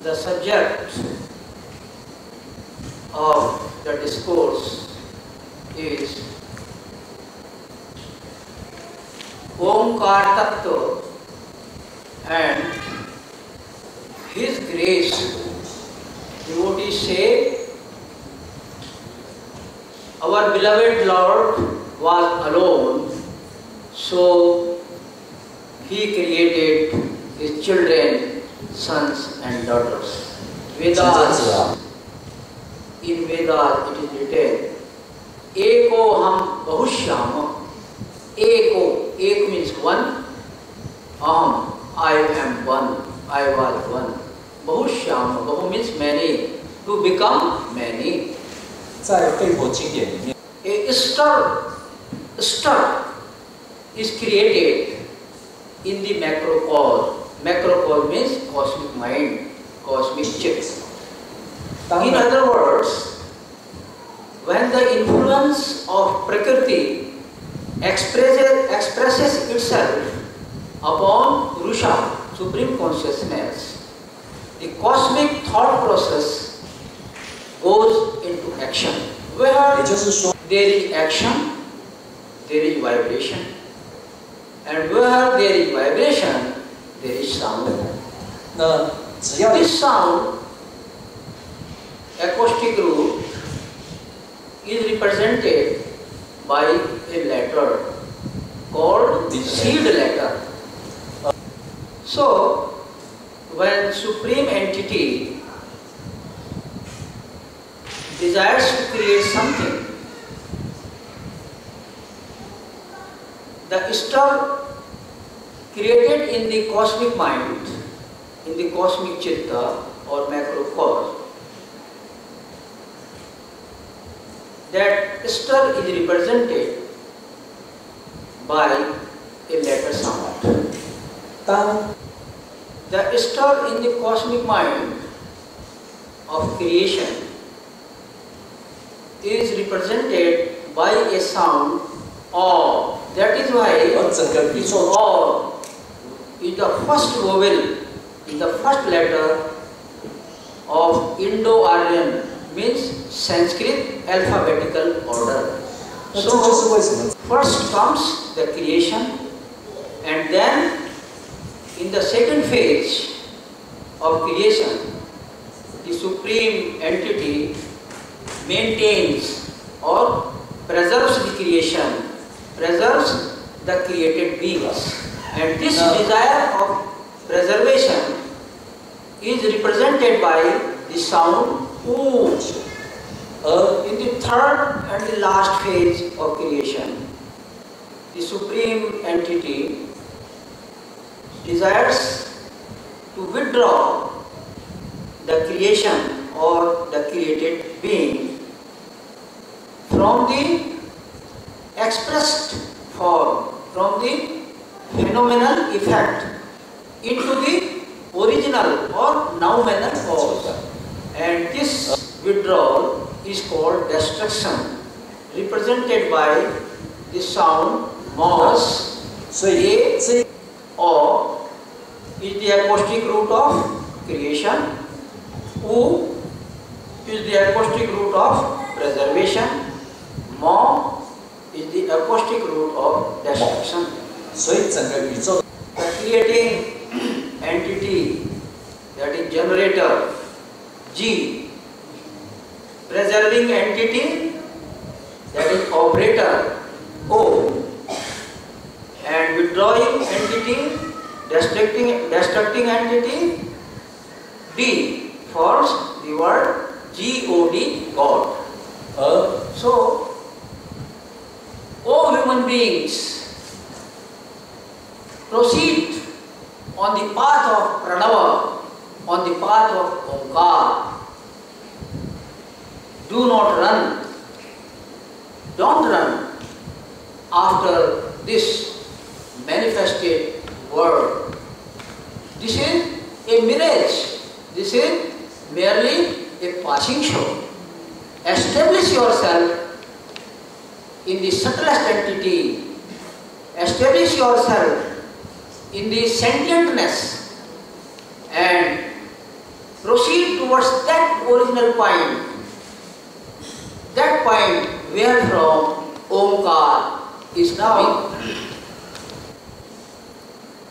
The subject of the discourse is Omkar Tattva and His grace. Devotees say, our beloved Lord was alone, so He created His children, sons and daughters. Vedas, in Vedas it is written, Eko ham bahushyama. Eko, ek means one. Aham, I am one. I was one. Bahushyama, bahu means many. To become many. 在贝佛经典里面 A star is created in the macrocosm. Macrocosm means cosmic mind, cosmic chip. In other words, when the influence of Prakriti expresses itself upon Rusha, Supreme Consciousness, the cosmic thought process goes into action. Where there is action, there is vibration. And where there is vibration, there is sound. This sound, acoustic root, is represented by a letter called seed letter. So, when Supreme Entity desires to create something, the star created in the cosmic mind, in the cosmic chitta or macrocosm, that star is represented by a letter sound. The star in the cosmic mind of creation is represented by a sound or. That is why or is the first vowel, is the first letter of Indo-Aryan, means Sanskrit alphabetical order. So first comes the creation, and then in the second phase of creation, the Supreme Entity maintains or preserves the creation, preserves the created beings. And this desire of preservation is represented by the sound Om. In the third and the last phase of creation, the Supreme Entity desires to withdraw the creation or the created being from the expressed form, from the phenomenal effect into the original or nominal form. And this withdrawal is called destruction, represented by the sound Mos. A or is the acoustic root of creation. U is the acoustic root of preservation. Mo is the acoustic root of destruction. The creating entity, that is generator, G. Preserving entity, that is operator, O. And withdrawing entity, destructing entity, D. Forms the word G-O-D, God. So, beings proceed on the path of Pranava, on the path of Omkar. Do not run, don't run after this manifested world. This is a mirage, this is merely a passing show. Establish yourself in the subtlest entity, establish yourself in the sentientness and proceed towards that original point, that point where from Omkar is now.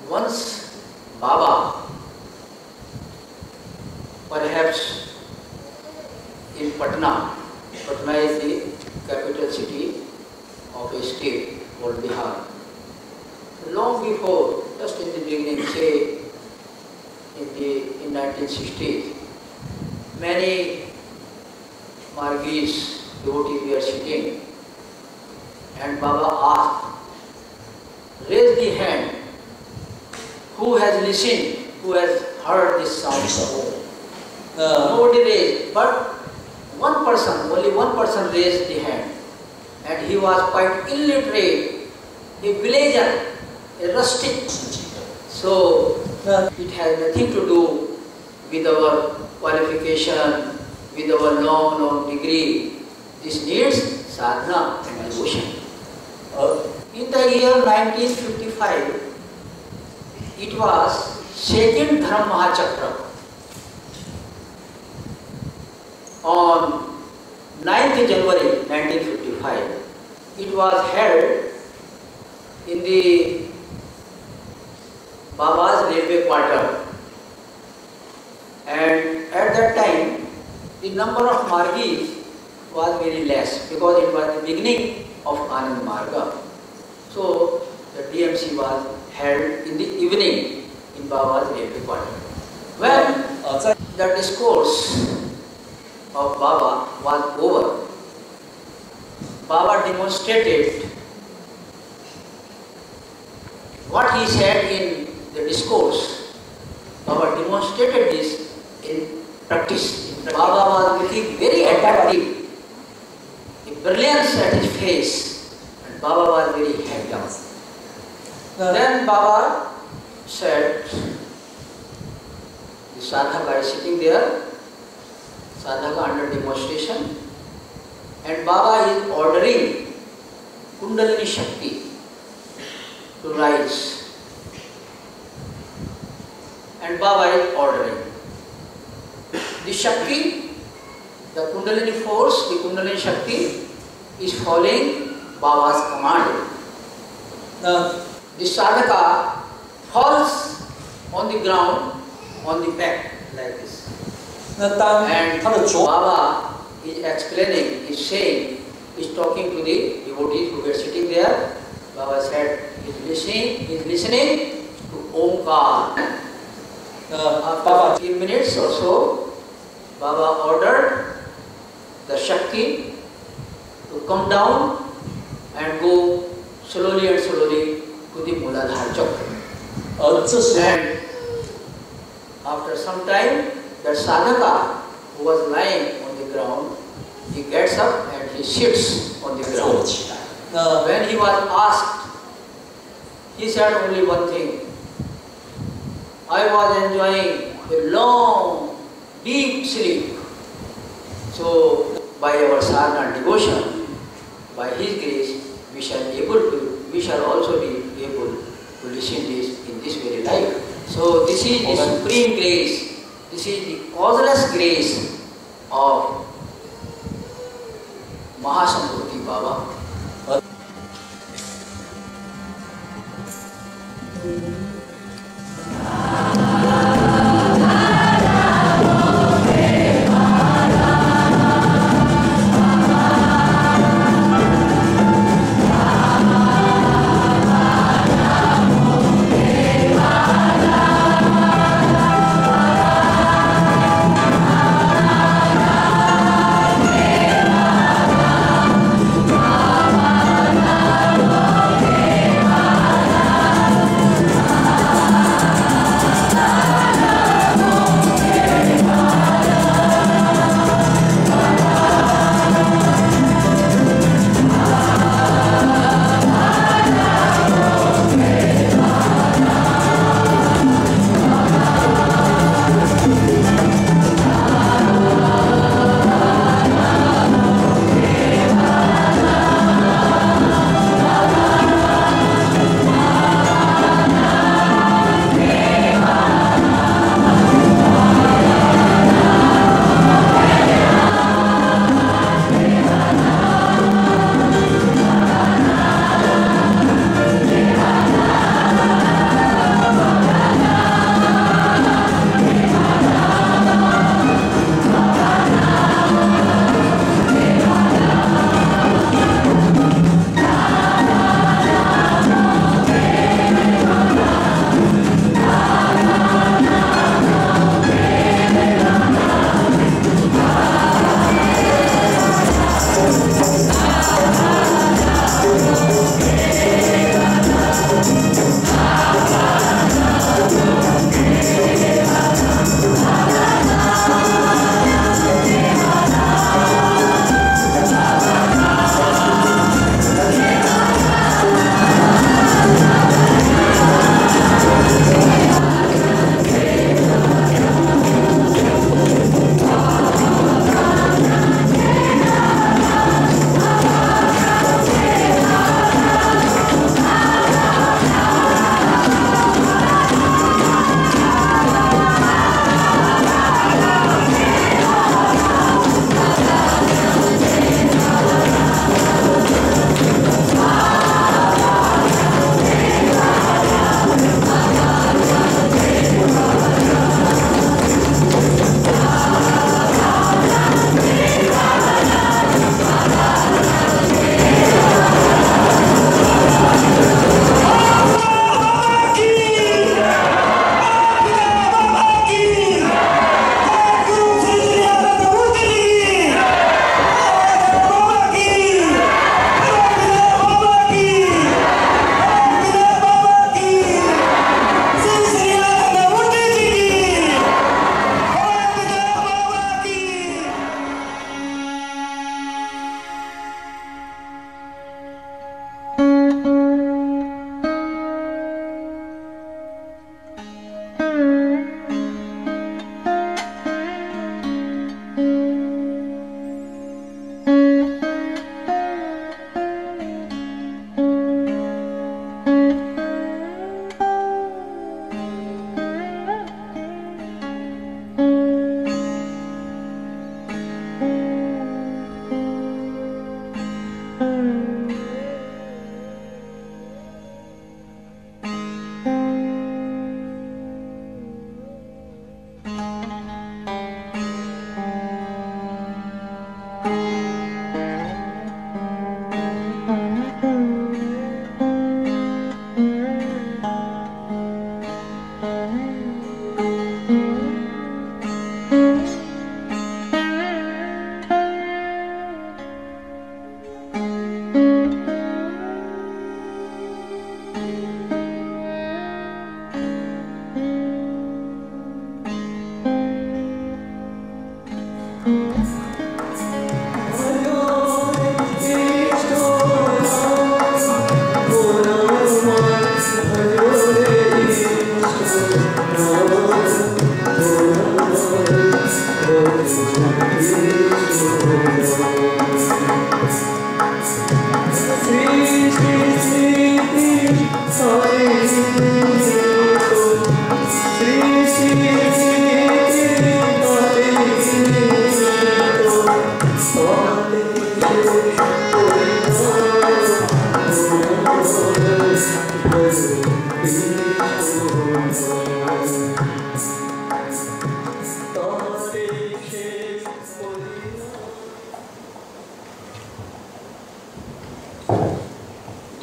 Once Baba, perhaps in Patna, Patna is the capital city of a state called Bihar. Long before, just in the beginning, say in 1960s, many Margis devotees were sitting, and Baba asked, raise the hand, who has listened, who has heard this sound? Nobody raised, but one person, only one person raised the hand, and he was quite illiterate, a villager, a rustic. So it has nothing to do with our qualification, with our long degree. This needs sadhana and devotion. In the year 1955, it was second Dharam Mahachakra. On 9th January 1955, it was held in the Baba's railway quarter, and at that time the number of Margis was very less because it was the beginning of Anand Marga. So the DMC was held in the evening in Baba's railway quarter. When the discourse of Baba was over, Baba demonstrated what he said in the discourse. Baba demonstrated this in practice. Baba was looking very attractive, a brilliance at his face, and Baba was very handsome. Then Baba said, the sadhaka is sitting there, sadhaka under demonstration, and Baba is ordering Kundalini Shakti to rise. And Baba is ordering. The Shakti, the Kundalini force, the Kundalini Shakti is following Baba's command. The sadhaka falls on the ground, on the back, like this. And Baba is explaining, is saying, is talking to the devotees who were sitting there. Baba said, he is listening to Omkar. After 15 minutes or so, Baba ordered the Shakti to come down and go slowly and slowly to the Muladhara Chakra. And after some time, the sadhaka who was lying on the ground, he gets up and he sits on the ground. When he was asked, he said only one thing: I was enjoying a long, deep sleep. So, by our sadhana and devotion, by His grace, we shall also be able to listen this in this very life. So, this is the supreme grace. This is the causeless grace of Mahasambhuti Baba.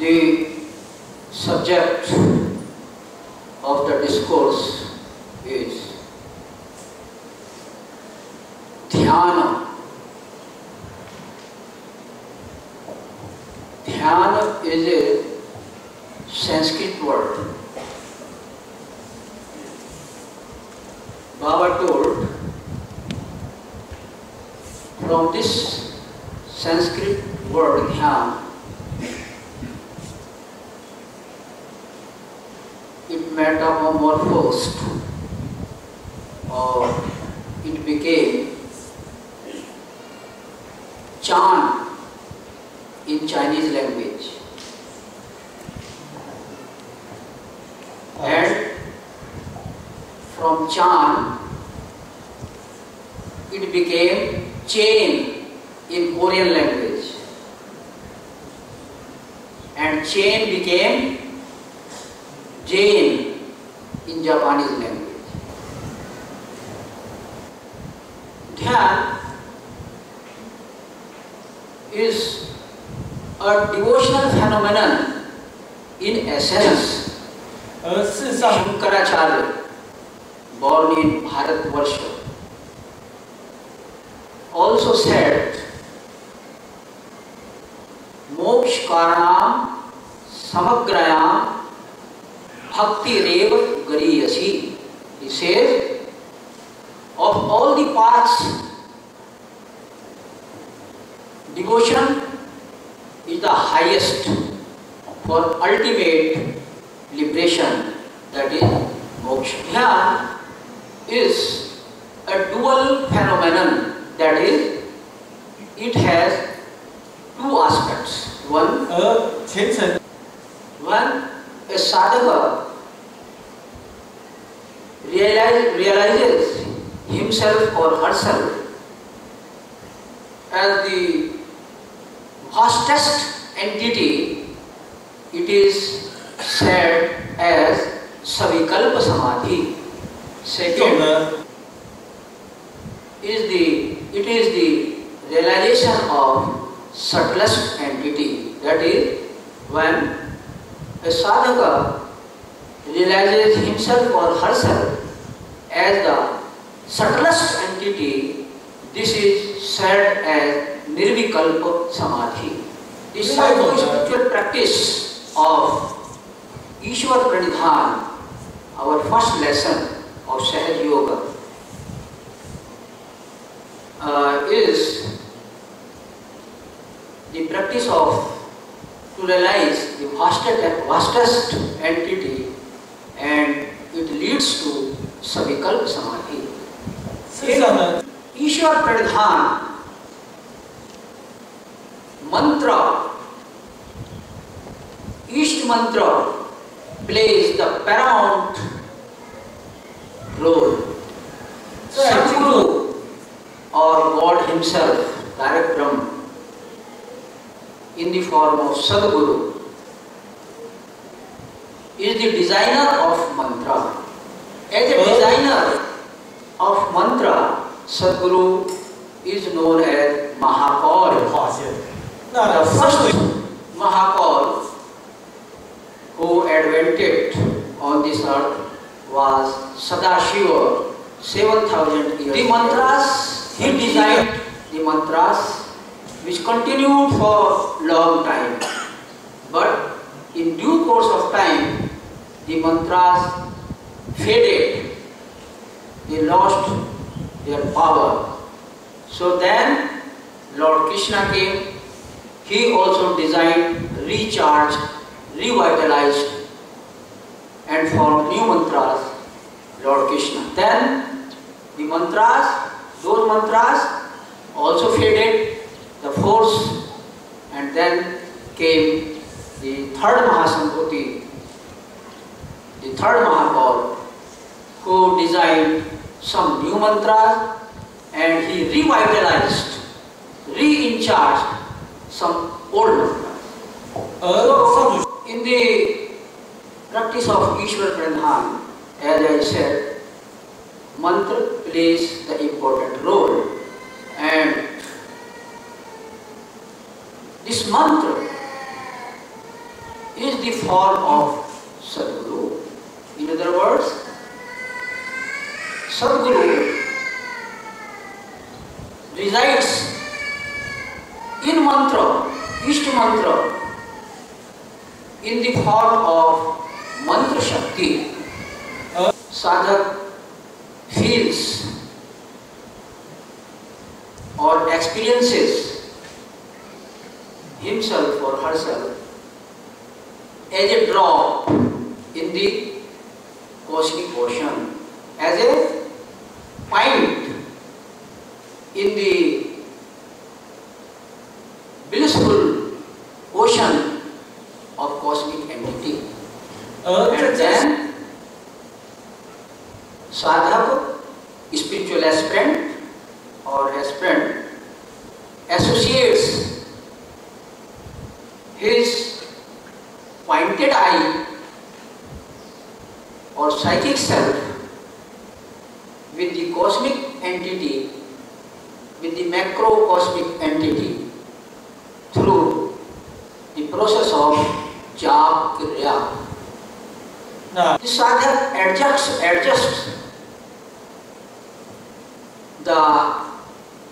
The subject of the discourse is Dhyana. Dhyana is a Sanskrit word. Baba told, from this Sanskrit word Dhyana, it metamorphosed, or it became Chan in Chinese language. And from Chan, it became chain in Korean language. And chain became Jain in Japanese language. Dhyan is a devotional phenomenon in essence. Shankaracharya, born in Bharatvarsha, also said, Moksha karanam samagrayam bhakti reva gariyasi. He says, of all the paths, devotion is the highest for ultimate liberation, that is moksha. Dhyan is a dual phenomenon, that is, it has two aspects. One, a sadhaka realizes himself or herself as the vastest entity. It is said as Savikalpa Samadhi. Second, it is the realization of subtlest entity. That is, when a sadhaka realizes himself or herself as the subtlest entity, this is said as Nirvikalpa Samadhi. The psycho-spiritual practice of Ishwar Pranidhan, our first lesson of Sahaj Yoga, is the practice of to realize the vastest entity, and it leads to Savikalpa Samadhi. Ishwar Pranidhan mantra, each mantra plays the paramount role. Sadguru, or God Himself, direct Brahma, in the form of Sadguru, is the designer of mantra. As a designer of mantra, Sadguru is known as Mahakaul. The first Mahakaul who advented on this earth was Sadashiva, 7,000 years. The mantras, he designed the mantras which continued for long time. But in due course of time, the mantras faded. They lost their power. So then Lord Krishna came. He also designed, recharged, revitalized, and formed new mantras, Lord Krishna. Then the mantras, those mantras also faded, the force, and then came the third Mahasambhuti, the third Mahakaul, who designed some new mantras, and he revitalized, re-in-charged some old mantras. So, in the practice of Ishwar Pranidhan, as I said, mantra plays the important role, and this mantra is the form of Sadguru. In other words, Sadguru resides in mantra, Ishta mantra, in the form of mantra Shakti. Sadhak feels or experiences himself or herself as a drop in the cosmic ocean, as a point in the blissful ocean of cosmic entity. And then sadhak, spiritual aspirant or aspirant, associates his pointed eye or psychic self with the cosmic entity, with the macrocosmic entity, through the process of jap kriya. The sadhak adjusts the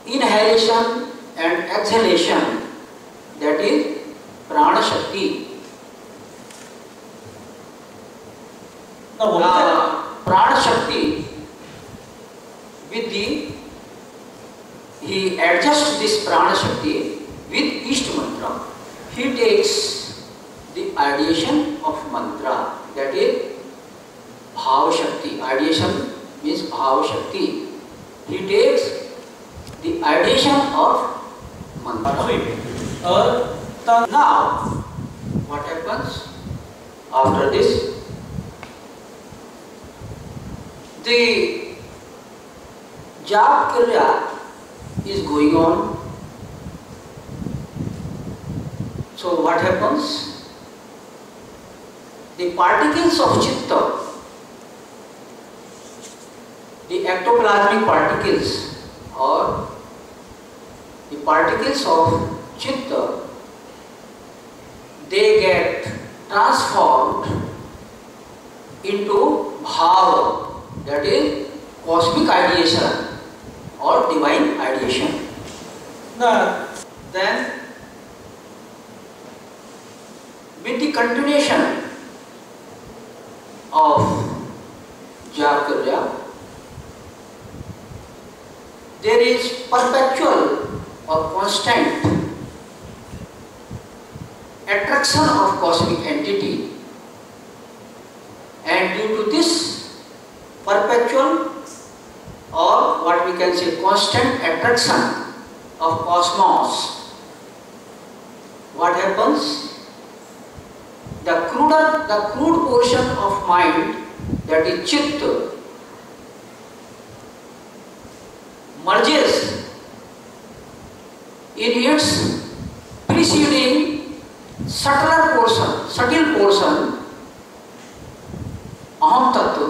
inhalation and exhalation, that is prana shakti. Prana shakti, he adjusts this prana shakti with Ishta mantra. He takes the ideation of mantra, that is bhava shakti. Ideation means bhava shakti. He takes the ideation of mantra. Now, what happens after this? The jap kriya is going on. So what happens? The particles of chitta, the ectoplasmic particles or the particles of chitta, they get transformed into bhava, that is cosmic ideation or divine ideation. Then with the continuation of jap kriya, there is perpetual or constant attraction of cosmic entity, and due to this perpetual or what we can say constant attraction of cosmos, what happens? The crude portion of mind, that is chitta, merges in its preceding subtle portion, aham tattva,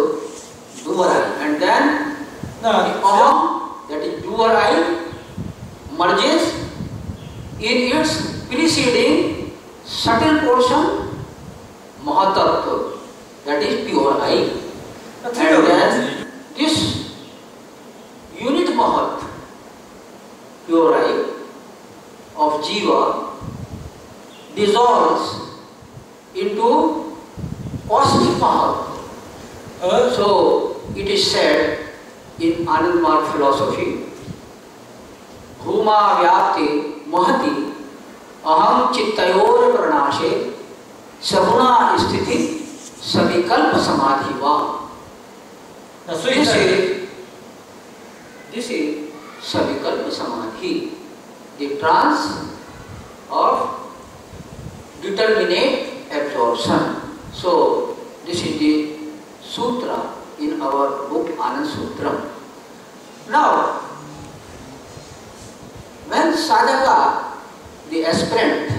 doer I, and then the aham, that is doer I, merges in its preceding subtle portion, mahatattva, that is pure I. And then this unit mahat, pure I of jiva, dissolves into cosmic mahat. So it is said in Anand Marg philosophy, bhuma vyapte mahati aham chittayor pranashe sabuna sthiti savikalpa samadhiva. This is savikalpa samadhi, the trance of determinate absorption. So this is the sutra in our book Anand Sutram. Now, when sadhaka, the aspirant,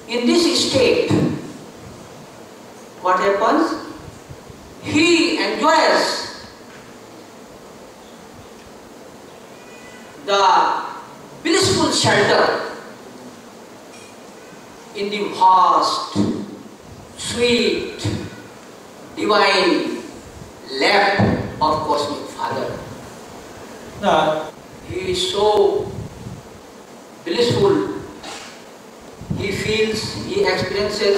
in this state, what happens? He enjoys the blissful shelter in the vast, sweet, divine lap of Cosmic Father. 那 He is so blissful. He feels, he experiences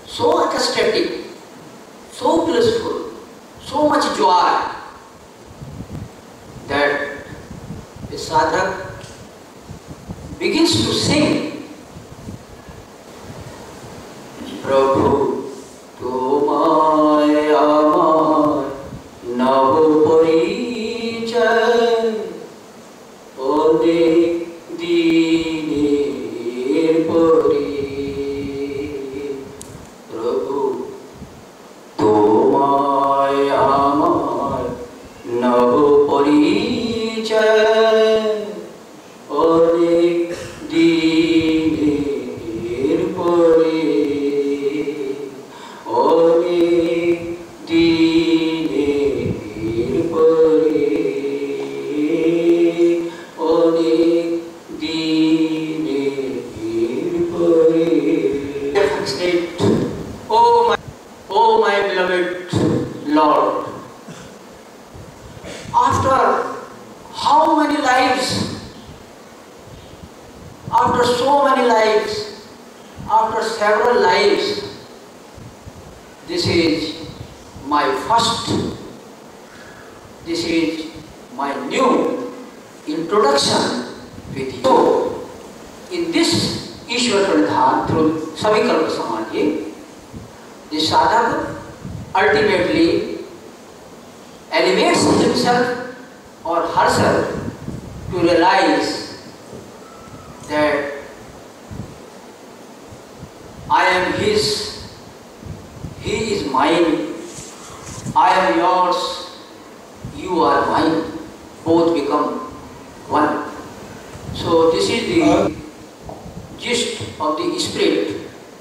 so ecstatic, so blissful, so much joy that the sadhak begins to sing, Prabhu, Tumay Amay Nav Parichay Onik Dinir Pari. Prabhu, Tumay Amay Nav Parichay Onik Dinir Pari. Onik Dinir Pari. Onik Dinir Pari. State, oh my beloved Lord, after how many lives, after so many lives, after several lives, this is my first, this is my new introduction with you. So, in this Ishwar Pradhan through Savikalpa Samadhi, the sadhak ultimately elevates himself or herself to realize that I am his, he is mine, I am yours, you are mine, both become one. So this is the gist of the spirit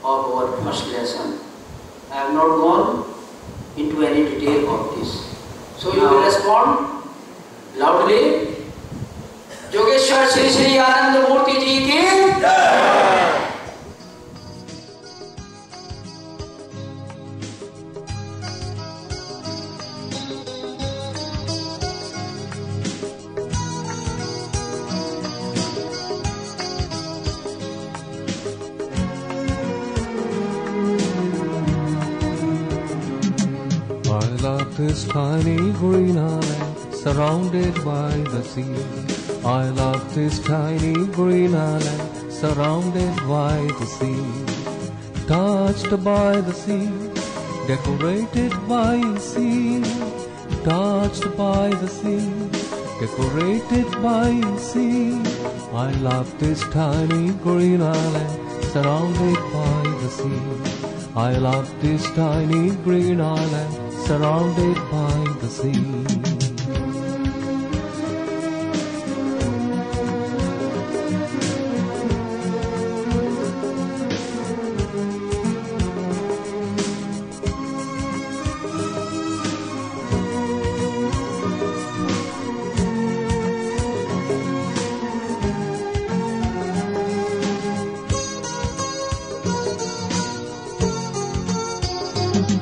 of our first lesson. I have not gone into any detail of this. So you will respond loudly. Yogeshwar Shri Shri Ananda Murti Ji ki Jai. I love this tiny green island surrounded by the sea. I love this tiny green island surrounded by the sea. Touched by the sea, decorated by the sea. Touched by the sea, decorated by the sea. I love this tiny green island surrounded by the sea. I love this tiny green island surrounded by the sea.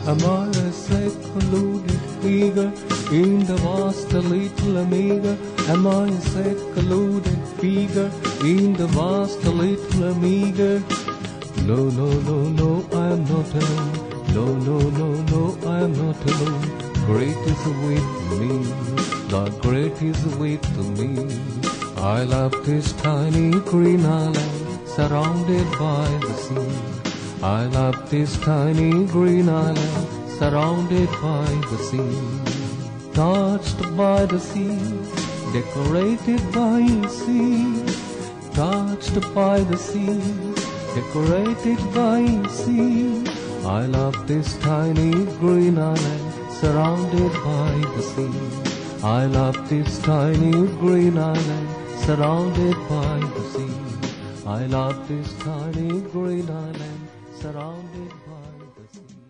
Am I a secluded figure in the vast little amiga? Am I a secluded figure in the vast little amiga? No, no, no, no, I am not alone. No, no, no, no, I am not alone. Great is with me, the great is with me. I love this tiny green island surrounded by the sea. I love this tiny green island surrounded by the sea. Touched by the sea, decorated by the sea. Touched by the sea, decorated by the sea. I love this tiny green island surrounded by the sea. I love this tiny green island surrounded by the sea. I love this tiny green island surrounded by the sea.